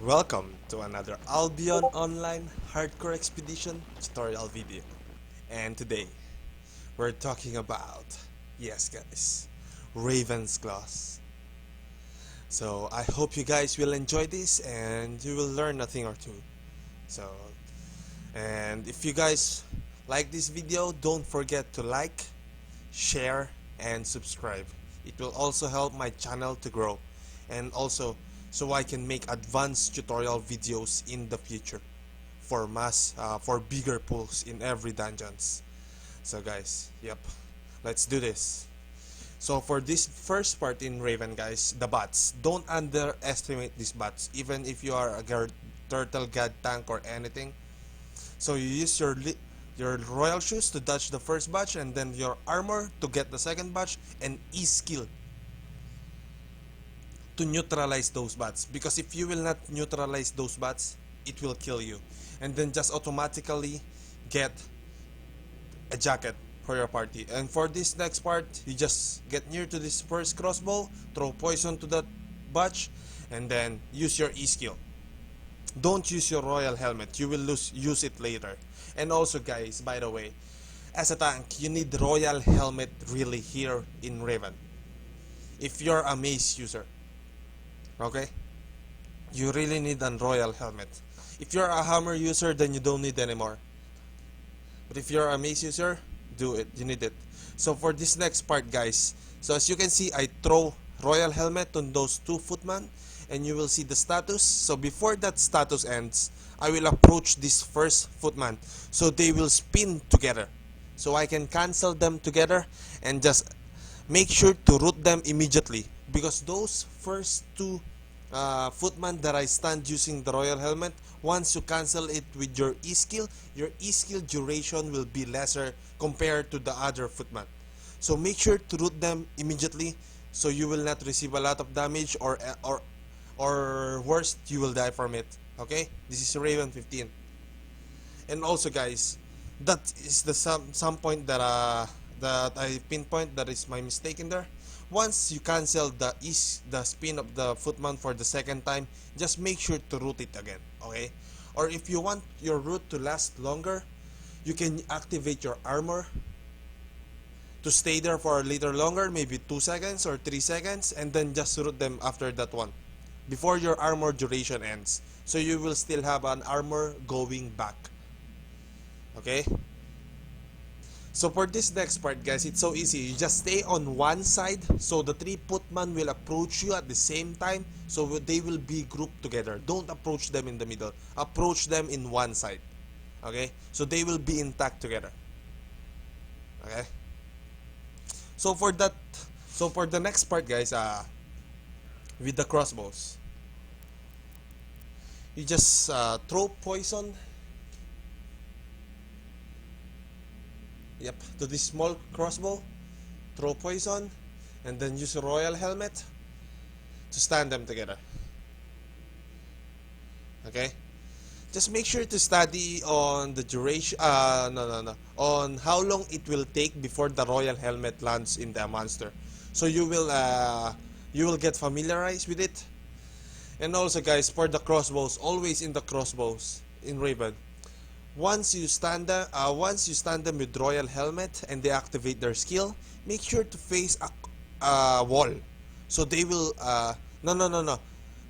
Welcome to another Albion Online Hardcore Expedition tutorial video. And today, we're talking about, yes guys, Raven's Claws. So I hope you guys will enjoy this and you will learn a thing or two. So, and if you guys like this video, don't forget to like, share, and subscribe. It will also help my channel to grow, and also so I can make advanced tutorial videos in the future for for bigger pools in every dungeons. So guys, yep, let's do this. So for this first part in Raven, guys, the bots, don't underestimate these bots, even if you are a turtle god tank or anything. So you use your royal shoes to dodge the first batch, and then your armor to get the second batch, and E-skill to neutralize those bots. Because if you will not neutralize those bots, it will kill you. And then just automatically get a jacket for your party. And for this next part, you just get near to this first crossbow, throw poison to that batch, and then use your E-skill. Don't use your royal helmet, you will use it later. And also guys, by the way, as a tank, you need royal helmet really here in Raven. If you're a mace user, okay, you really need a royal helmet. If you're a hammer user, then you don't need anymore. But if you're a mace user, do it, you need it. So for this next part guys, so as you can see, I throw royal helmet on those two footmen, and you will see the status. So before that status ends, I will approach this first footman, so they will spin together, so I can cancel them together and just make sure to root them immediately, because those first two footman that I stand using the royal helmet, once you cancel it with your E-skill, your E-skill duration will be lesser compared to the other footman. So make sure to root them immediately, so you will not receive a lot of damage, or worst, you will die from it. Okay, this is Raven 15. And also guys, that is the some point that I pinpoint that is my mistake in there. Once you cancel the spin of the footman for the second time, just make sure to root it again, okay? Or if you want your root to last longer, you can activate your armor to stay there for a little longer, maybe 2 seconds or 3 seconds, and then just root them after that one, before your armor duration ends, so you will still have an armor going back. Okay, so for this next part guys, it's so easy. You just stay on one side, so the three footmen will approach you at the same time, so they will be grouped together. Don't approach them in the middle, approach them in one side. Okay, so they will be intact together. Okay, so for the next part guys, with the crossbows, you just throw poison, yep, to this small crossbow, throw poison, and then use a royal helmet to stand them together. Okay, just make sure to study on the duration, on how long it will take before the royal helmet lands in the monster, so you will get familiarized with it. And also guys, for the crossbows, always in the crossbows in Raven, once you stand them with royal helmet and they activate their skill, make sure to face a wall, so they will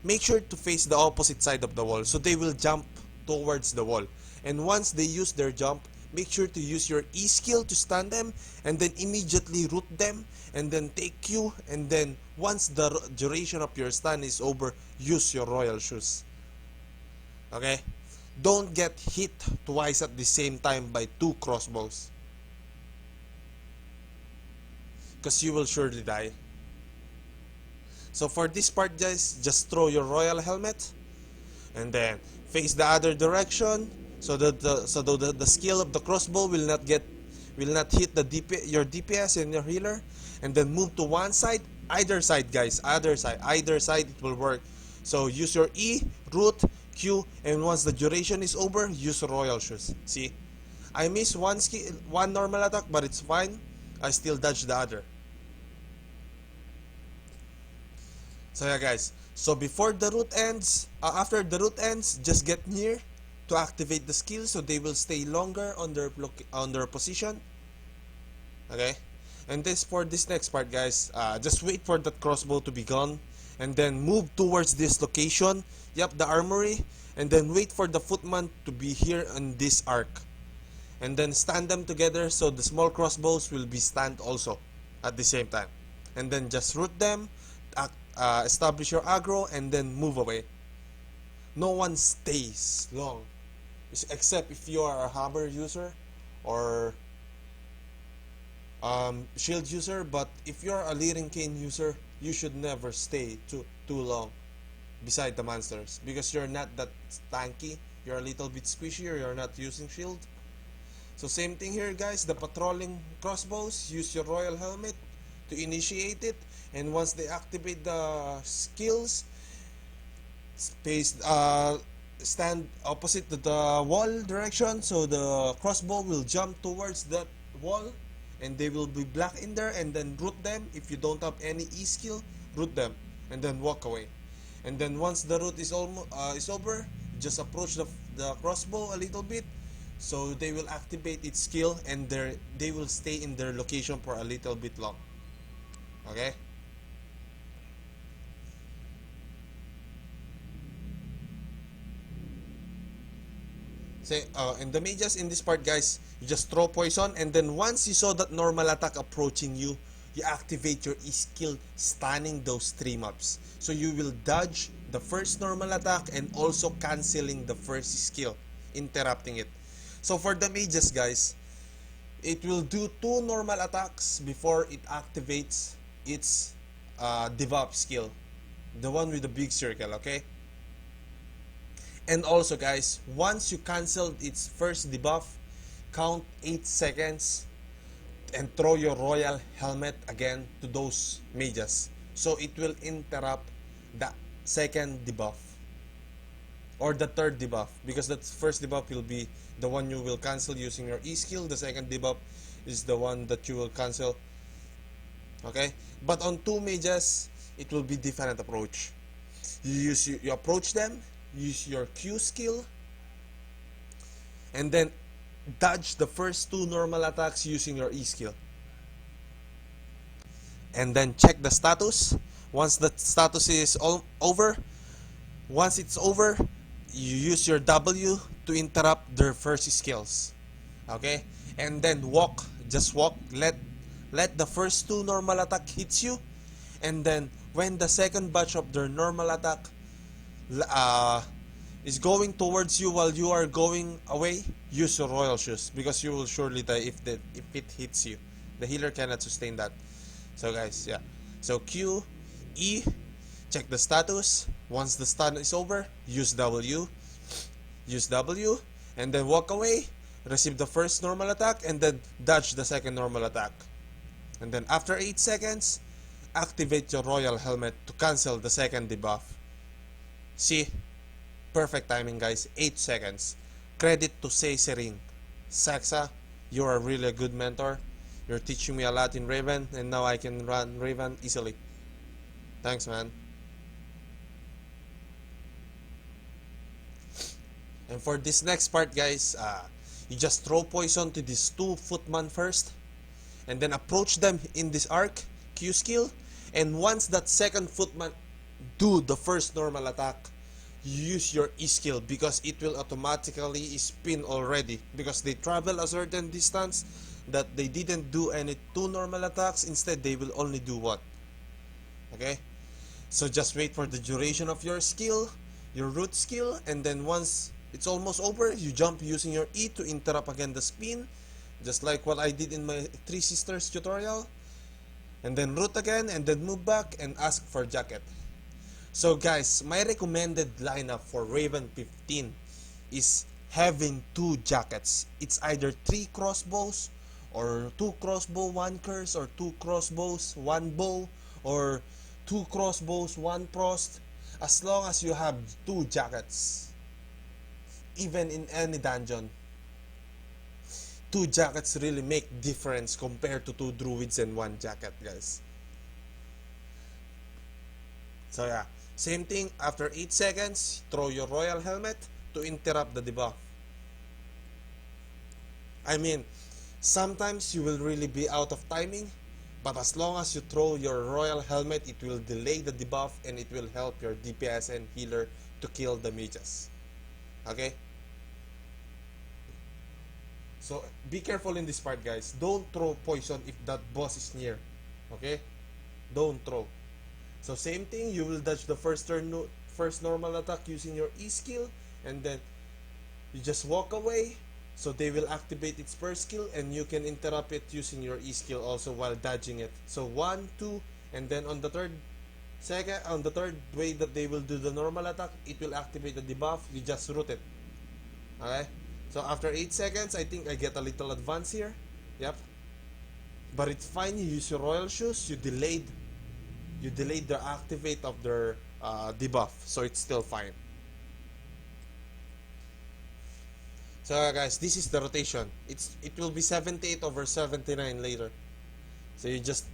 make sure to face the opposite side of the wall, so they will jump towards the wall. And once they use their jump, make sure to use your E-skill to stun them, and then immediately root them, and then take Q, and then once the duration of your stun is over, use your royal shoes. Okay, don't get hit twice at the same time by two crossbows, because you will surely die. So for this part guys, just throw your royal helmet and then face the other direction, so that the skill of the crossbow will not hit your DPS and your healer, and then move to one side, either side guys, either side it will work. So use your E, root, Q, and once the duration is over, use royal shoes. See, I missed one normal attack, but it's fine, I still dodge the other. So yeah guys, So before the route ends, after the route ends, just get near to activate the skill so they will stay longer on their position. Okay, and this for this next part, guys, just wait for that crossbow to be gone, and then move towards this location. Yep, the armory, and then wait for the footman to be here on this arc, and then stand them together so the small crossbows will be stand also at the same time, and then just root them, establish your aggro, and then move away. No one stays long, except if you are a hammer user or shield user. But if you're a leading cane user, you should never stay too long beside the monsters, because you're not that tanky, you're a little bit squishy, or you're not using shield. So same thing here, guys. The patrolling crossbows, use your royal helmet to initiate it, and once they activate the skills, space stand opposite to the wall direction, so the crossbow will jump towards that wall, and they will be black in there, and then root them. If you don't have any E skill, root them and then walk away. And then once the root is almost is over, just approach the crossbow a little bit, so they will activate its skill, and they will stay in their location for a little bit long. Okay. Say, and the mages in this part, guys, you just throw poison, and then once you saw that normal attack approaching you, you activate your E-skill, stunning those 3 mobs. So you will dodge the first normal attack and also canceling the first skill, interrupting it. So for the mages, guys, it will do 2 normal attacks before it activates its debuff skill, the one with the big circle, okay? And also, guys, once you canceled its first debuff, count 8 seconds and throw your royal helmet again to those mages, so it will interrupt the second debuff or the third debuff, because that first debuff will be the one you will cancel using your E skill. The second debuff is the one that you will cancel. Okay, but on 2 mages it will be different approach. You approach them, use your Q skill, and then dodge the first 2 normal attacks using your E skill. And then check the status. Once the status is over, once it's over, you use your W to interrupt their first skills. Okay? And then walk, just walk, let the first 2 normal attack hits you, and then when the second batch of their normal attack is going towards you while you are going away, use your royal shoes, because you will surely die if it hits you. The healer cannot sustain that. So guys, yeah. So Q, E, check the status. Once the stun is over, use W, and then walk away, receive the first normal attack, and then dodge the second normal attack. And then after 8 seconds, activate your royal helmet to cancel the second debuff. See? Perfect timing, guys. 8 seconds. Credit to Sering. Saxa, you are really a good mentor. You're teaching me a lot in Raven, and now I can run Raven easily. Thanks, man. And for this next part, guys, you just throw poison to these 2 footmen first, and then approach them in this arc, Q skill, and once that second footman do the first normal attack, you use your E skill, because it will automatically spin already, because they travel a certain distance that they didn't do any 2 normal attacks. Instead, they will only do 1. Okay? So just wait for the duration of your skill, your root skill, and then once it's almost over, you jump using your E to interrupt again the spin, just like what I did in my 3 Sisters tutorial, and then root again, and then move back and ask for jacket. So guys, my recommended lineup for Raven 15 is having 2 jackets. It's either 3 crossbows, or 2 crossbow 1 curse, or 2 crossbows 1 bow, or 2 crossbows 1 frost. As long as you have 2 jackets, even in any dungeon, 2 jackets really make difference compared to 2 druids and 1 jacket, guys. So yeah, Same thing, after 8 seconds, throw your Royal Helmet to interrupt the debuff. I mean, sometimes you will really be out of timing, but as long as you throw your Royal Helmet, it will delay the debuff and it will help your DPS and healer to kill the mages. Okay? So, be careful in this part, guys. Don't throw poison if that boss is near. Okay? Don't throw. So, same thing, you will dodge the first normal attack using your E skill, and then you just walk away. So they will activate its first skill, and you can interrupt it using your E skill also while dodging it. So 1, 2, and then on the third way that they will do the normal attack, it will activate the debuff. You just root it. Okay? So after 8 seconds, I think I get a little advance here. Yep. But it's fine. You use your royal shoes. You delayed the activate of their debuff, so it's still fine. So guys, this is the rotation. It will be 78 over 79 later. So you just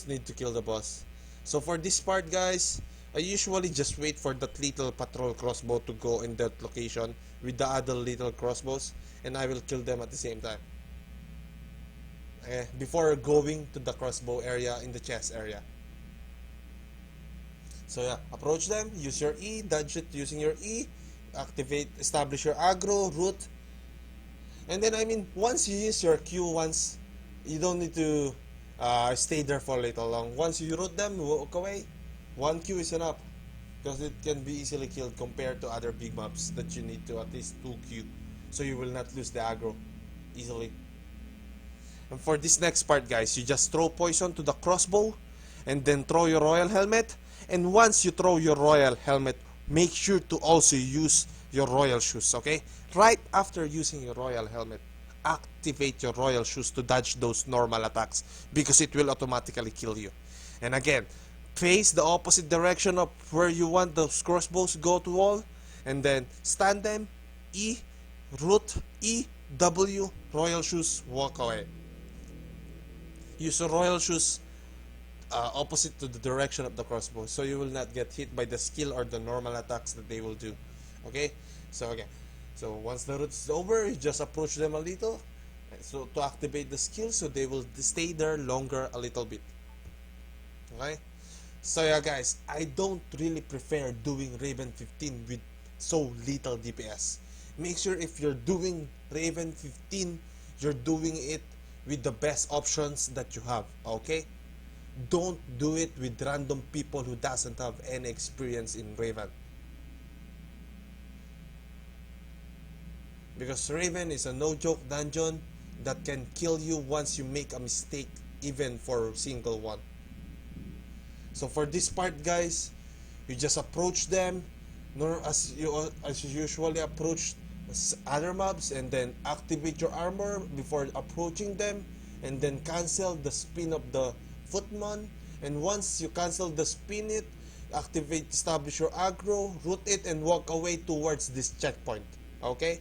need to kill the boss. So for this part, guys, I usually just wait for that little patrol crossbow to go in that location with the other little crossbows, and I will kill them at the same time. Before going to the crossbow area in the chest area. So yeah, approach them, use your E, dodge it using your E, activate, establish your aggro, root. And then, I mean, once you use your Q once, you don't need to stay there for a little long. Once you root them, walk away. 1 Q is enough, because it can be easily killed compared to other big mobs that you need to at least 2 Q, so you will not lose the aggro easily. And for this next part, guys, you just throw poison to the crossbow, and then throw your royal helmet. And once you throw your royal helmet, make sure to also use your royal shoes, okay? Right after using your royal helmet, activate your royal shoes to dodge those normal attacks, because it will automatically kill you. And again, face the opposite direction of where you want those crossbows to go to all, and then stand them, E, root, E, W, royal shoes, walk away. Use your royal shoes opposite to the direction of the crossbow, so you will not get hit by the skill or the normal attacks that they will do. Okay, so again, so once the route is over, you just approach them a little, so to activate the skill, so they will stay there longer a little bit. Okay, so yeah guys, I don't really prefer doing Raven 15 with so little DPS. Make sure if you're doing Raven 15, you're doing it with the best options that you have. Okay, don't do it with random people who doesn't have any experience in Raven, because Raven is a no joke dungeon that can kill you once you make a mistake, even for single one. So for this part, guys, you just approach them as you usually approach other mobs, and then activate your armor before approaching them, and then cancel the spin of the footman. And once you cancel the spin it, activate, establish your aggro, root it, and walk away towards this checkpoint, okay,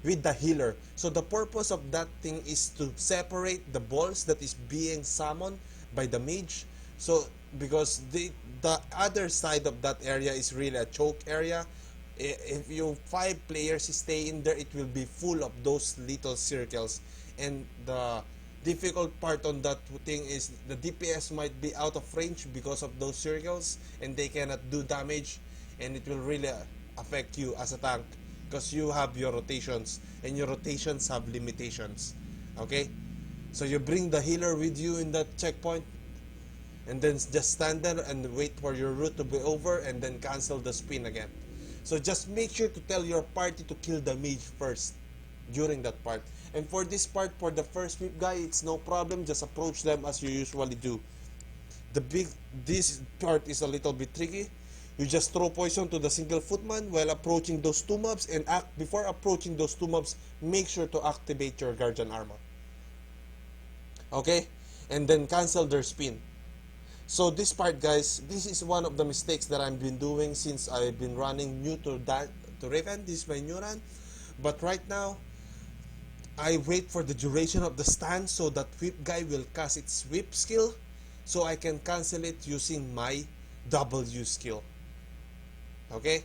with the healer. So the purpose of that thing is to separate the balls that is being summoned by the mage. So because the other side of that area is really a choke area. If you 5 players stay in there, it will be full of those little circles, and the difficult part on that thing is the DPS might be out of range because of those circles, and they cannot do damage, and it will really affect you as a tank, because you have your rotations, and your rotations have limitations. Okay, so you bring the healer with you in that checkpoint, and then just stand there and wait for your route to be over, and then cancel the spin again. So just make sure to tell your party to kill the mage first during that part. And for this part, for the first whip guy, it's no problem. Just approach them as you usually do. This part is a little bit tricky. You just throw poison to the single footman while approaching those 2 mobs, and before approaching those 2 mobs, make sure to activate your guardian armor. Okay? And then cancel their spin. So this part, guys, this is one of the mistakes that I've been doing since I've been running new to Raven. This is my new run. But right now, I wait for the duration of the stand so that whip guy will cast its whip skill, so I can cancel it using my W skill. Okay?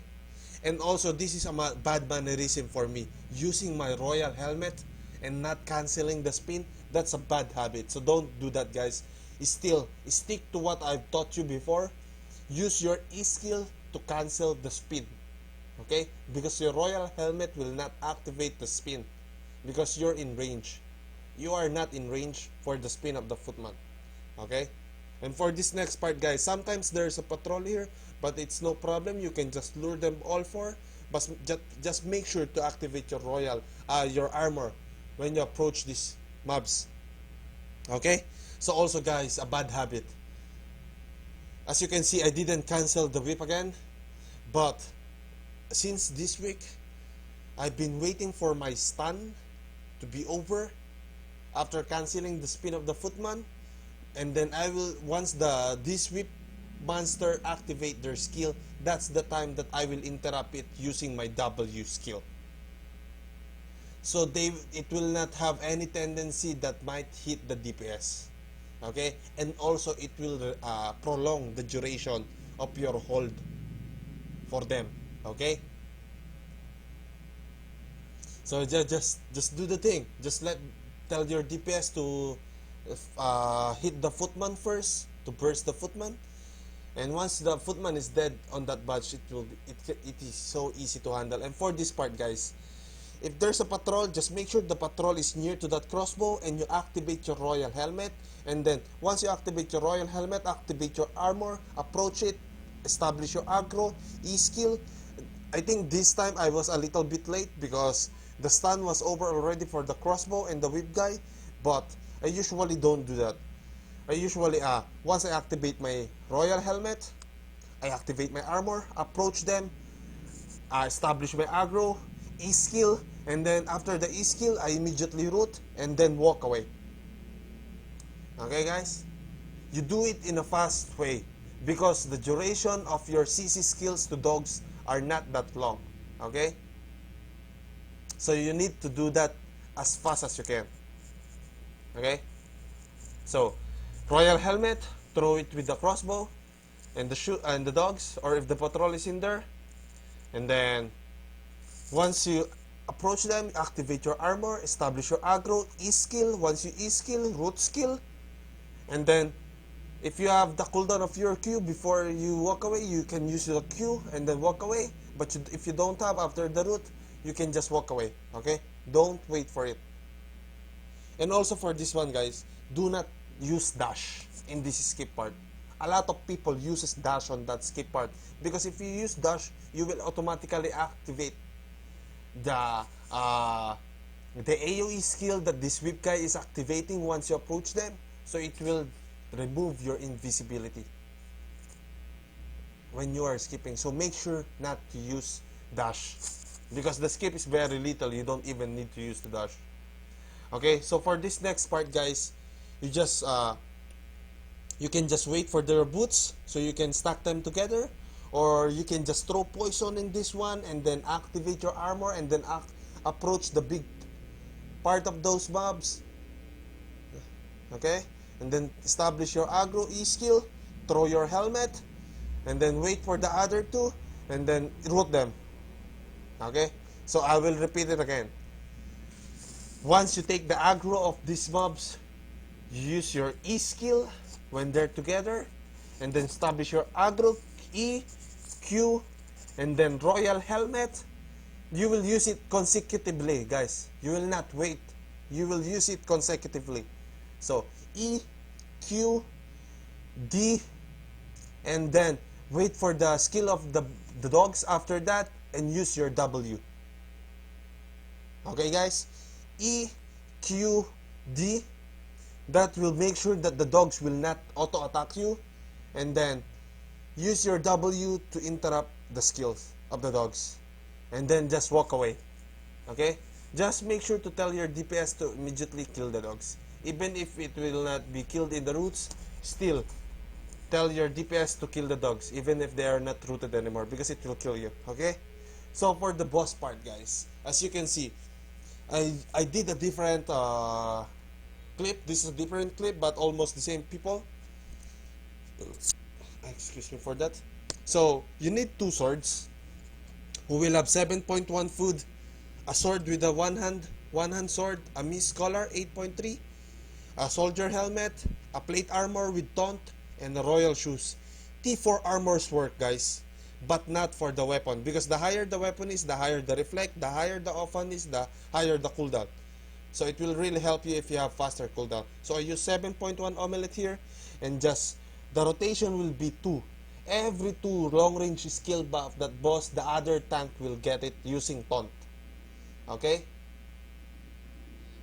And also, this is a bad mannerism for me. Using my royal helmet and not canceling the spin, that's a bad habit. So don't do that, guys. Still, stick to what I've taught you before. Use your E skill to cancel the spin. Okay? Because your royal helmet will not activate the spin. Because you're in range. You are not in range for the spin of the footman. Okay? And for this next part, guys, sometimes there's a patrol here, but it's no problem. You can just lure them all four, but just make sure to activate your your armor when you approach these mobs. Okay? So also, guys, a bad habit. As you can see, I didn't cancel the whip again, but since this week, I've been waiting for my stun to be over after canceling the spin of the footman, and then I will, once this whip monster activate their skill, that's the time that I will interrupt it using my W skill. So it will not have any tendency that might hit the DPS. Okay? And also it will prolong the duration of your hold for them. Okay? So just do the thing. Just tell your DPS to hit the footman first, to burst the footman. And once the footman is dead on that badge, it is so easy to handle. And for this part, guys, if there's a patrol, just make sure the patrol is near to that crossbow and you activate your royal helmet. And then once you activate your royal helmet, activate your armor, approach it, establish your aggro, E-skill. I think this time I was a little bit late because the stun was over already for the crossbow and the whip guy, but I usually don't do that. I usually, once I activate my royal helmet, I activate my armor, approach them, establish my aggro, E-skill, and then after the E-skill, I immediately root and then walk away. Okay, guys? You do it in a fast way because the duration of your CC skills to dogs are not that long. Okay? So you need to do that as fast as you can. Okay? So, royal helmet, throw it with the crossbow and the dogs, or if the patrol is in there. And then once you approach them, activate your armor, establish your aggro, E-skill. Once you E-skill, root skill. And then if you have the cooldown of your Q before you walk away, you can use your Q and then walk away. But if you don't have after the root, you can just walk away. Okay? Don't wait for it. And also for this one, guys, do not use dash in this skip part. A lot of people uses dash on that skip part because if you use dash, you will automatically activate the AoE skill that this whip guy is activating once you approach them. So it will remove your invisibility when you are skipping. So make sure not to use dash because the skip is very little. You don't even need to use the dash. Okay, so for this next part, guys, you just you can just wait for their boots so you can stack them together, or you can just throw poison in this one and then activate your armor and then approach the big part of those mobs. Okay, and then establish your aggro E-skill, throw your helmet, and then wait for the other two and then root them. Okay, so I will repeat it again. Once you take the aggro of these mobs, you use your E-skill when they're together, and then establish your aggro, E, Q, and then royal helmet. You will use it consecutively, guys. You will not wait. You will use it consecutively. So E, Q, D, and then wait for the skill of the dogs after that and use your W. Okay, guys? E, Q, D. That will make sure that the dogs will not auto-attack you. And then use your W to interrupt the skills of the dogs. And then just walk away. Okay? Just make sure to tell your DPS to immediately kill the dogs. Even if it will not be killed in the roots, still tell your DPS to kill the dogs, even if they are not rooted anymore, because it will kill you. Okay? So for the boss part, guys, as you can see, I did a different clip. This is a different clip, but almost the same people. Excuse me for that. So you need 2 swords. who will have 7.1 food, a sword with a one hand sword, a mist collar 8.3, a soldier helmet, a plate armor with taunt, and the royal shoes. T4 armors work, guys, but not for the weapon, because the higher the weapon is, the higher the reflect, the higher the offhand is, the higher the cooldown. So it will really help you if you have faster cooldown. So I use 7.1 omelette here, and just the rotation will be 2. Every 2 long range skill buff that boss, the other tank will get it using taunt. Okay?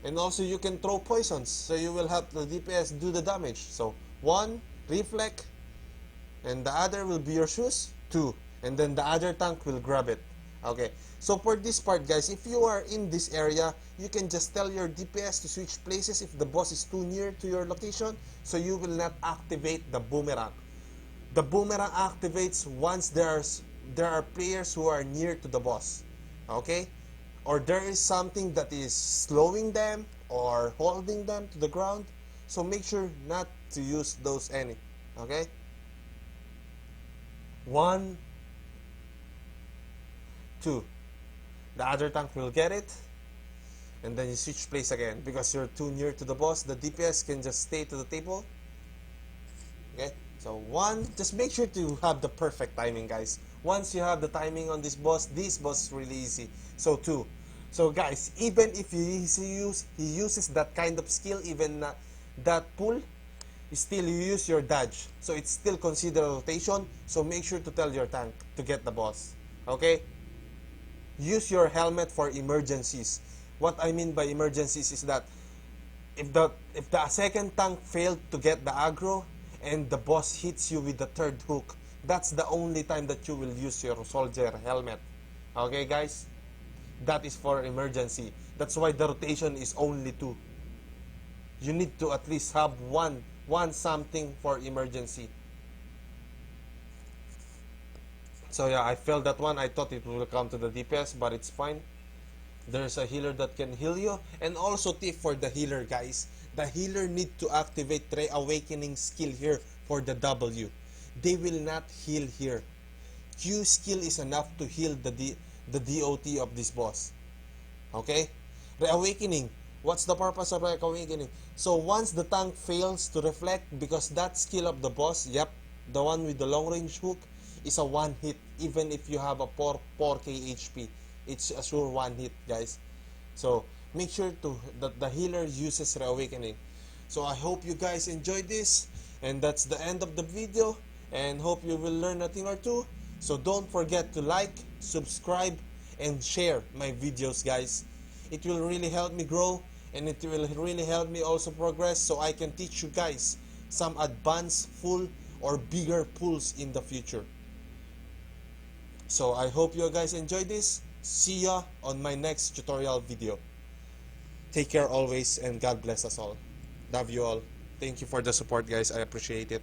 And also you can throw poisons, so you will help the DPS do the damage. So 1 reflect, and the other will be your shoes, 2, and then the other tank will grab it. Okay, so for this part, guys, if you are in this area, you can just tell your DPS to switch places if the boss is too near to your location, so you will not activate the boomerang. The boomerang activates once there are players who are near to the boss. Okay, or there is something that is slowing them or holding them to the ground, so make sure not to use those any. Okay, 1, 2, the other tank will get it, and then you switch place again because you're too near to the boss. The DPS can just stay to the table. Okay, so 1, just make sure to have the perfect timing, guys. Once you have the timing on this boss is really easy. So 2. So guys, even if he uses that kind of skill, even that pull, still you use your dodge, so it's still considered rotation. So make sure to tell your tank to get the boss. Okay, use your helmet for emergencies. What I mean by emergencies is that if the second tank failed to get the aggro and the boss hits you with the third hook, that's the only time that you will use your soldier helmet. Okay, guys, that is for emergency. That's why the rotation is only 2. You need to at least have one something for emergency. So yeah, I failed that one. I thought it will come to the DPS, but it's fine. There's a healer that can heal you. And also tip for the healer, guys. The healer need to activate Reawakening skill here for the W. They will not heal here. Q skill is enough to heal the DOT of this boss. Okay? Reawakening. What's the purpose of Reawakening? So once the tank fails to reflect, because that skill of the boss, yep, the one with the long range hook, is a 1 hit. Even if you have a 4k HP, it's a sure 1 hit, guys. So make sure that the healer uses Reawakening. So I hope you guys enjoyed this, and that's the end of the video, and hope you will learn a thing or two. So don't forget to like, subscribe, and share my videos, guys. It will really help me grow, and it will really help me also progress, so I can teach you guys some advanced, full, or bigger pulls in the future. So I hope you guys enjoyed this. See ya on my next tutorial video. Take care always, and God bless us all. Love you all. Thank you for the support, guys. I appreciate it.